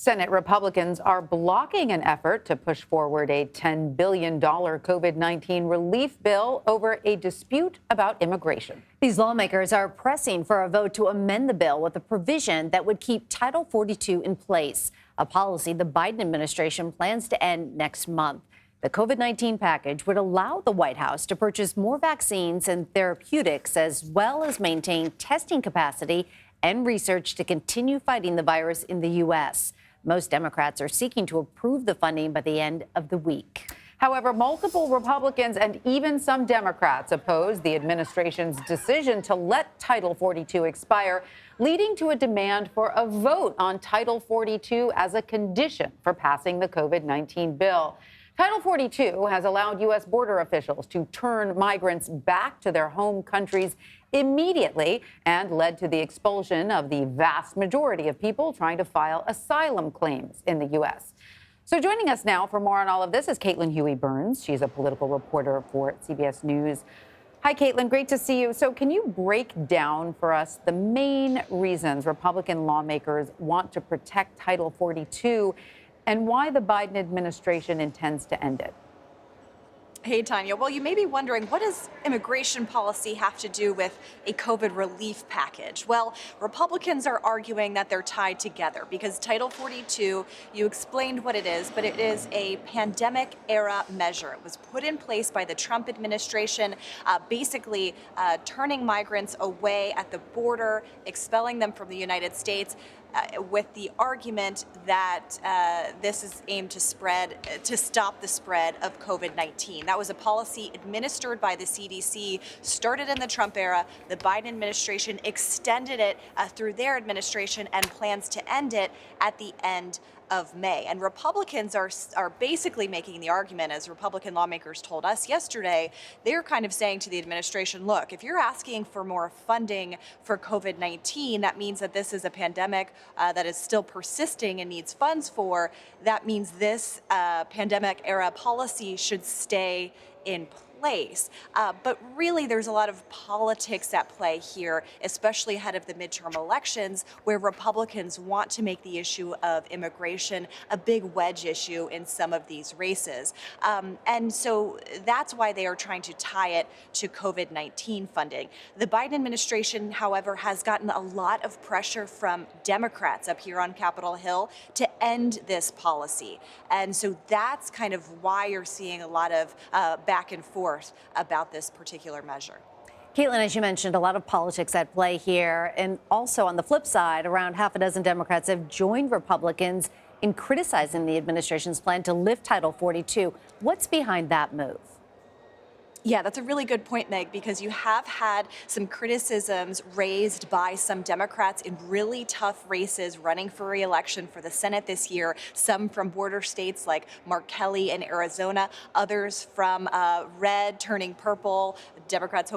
Senate Republicans are blocking an effort to push forward a $10 billion COVID-19 relief bill over a dispute about immigration. These lawmakers are pressing for a vote to amend the bill with a provision that would keep Title 42 in place, a policy the Biden administration plans to end next month. The COVID-19 package would allow the White House to purchase more vaccines and therapeutics, as well as maintain testing capacity and research to continue fighting the virus in the U.S. Most Democrats are seeking to approve the funding by the end of the week. However, multiple Republicans and even some Democrats oppose the administration's decision to let Title 42 expire, leading to a demand for a vote on Title 42 as a condition for passing the COVID-19 bill. Title 42 has allowed U.S. border officials to turn migrants back to their home countries immediately and led to the expulsion of the vast majority of people trying to file asylum claims in the U.S. So joining us now for more on all of this is Caitlin Huey-Burns. She's a political reporter for CBS News. Hi, Caitlin. Great to see you. So can you break down for us the main reasons Republican lawmakers want to protect Title 42 and why the Biden administration intends to end it? Hey, Tanya. Well, you may be wondering, what does immigration policy have to do with a COVID relief package? Well, Republicans are arguing that they're tied together because Title 42, you explained what it is, but it is a pandemic era measure. It was put in place by the Trump administration, basically turning migrants away at the border, expelling them from the United States. With the argument that this is aimed to stop the spread of COVID-19. That was a policy administered by the CDC, started in the Trump era. The Biden administration extended it through their administration and plans to end it at the end of May. And Republicans are basically making the argument, as Republican lawmakers told us yesterday, they're kind of saying to the administration, look, if you're asking for more funding for COVID-19, that means that this is a pandemic that is still persisting and needs funds for. That means this pandemic era policy should stay in place. But really, there's a lot of politics at play here, especially ahead of the midterm elections, where Republicans want to make the issue of immigration a big wedge issue in some of these races. And so that's why they are trying to tie it to COVID-19 funding. The Biden administration, however, has gotten a lot of pressure from Democrats up here on Capitol Hill to end this policy. And so that's kind of why you're seeing a lot of back and forth about this particular measure. Caitlin, as you mentioned, a lot of politics at play here. And also on the flip side, around half a dozen Democrats have joined Republicans in criticizing the administration's plan to lift Title 42. What's behind that move? Yeah, that's a really good point, Meg, because you have had some criticisms raised by some Democrats in really tough races running for re-election for the Senate this year, some from border states like Mark Kelly in Arizona, others from red turning purple, Democrats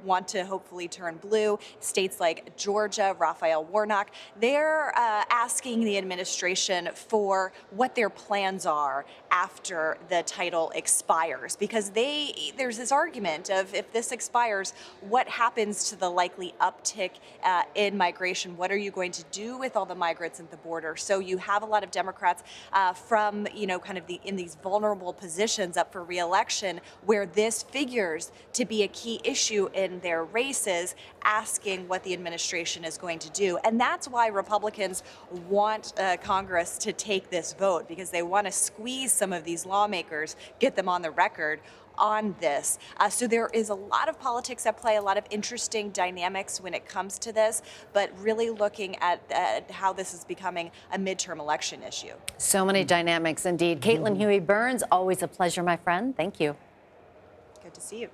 want to hopefully turn blue. States like Georgia, Raphael Warnock, they're asking the administration for what their plans are after the title expires, because there's this argument of, if this expires, what happens to the likely uptick in migration? What are you going to do with all the migrants at the border? So you have a lot of Democrats from, kind of in these vulnerable positions up for re-election, where this figures to be a key issue in their races, asking what the administration is going to do. And that's why Republicans want Congress to take this vote, because they want to squeeze some of these lawmakers, get them on the record on this. So there is a lot of politics at play, a lot of interesting dynamics when it comes to this, but really looking at how this is becoming a midterm election issue. So many dynamics indeed. Caitlin Huey-Burns, always a pleasure, my friend. Thank you. Good to see you.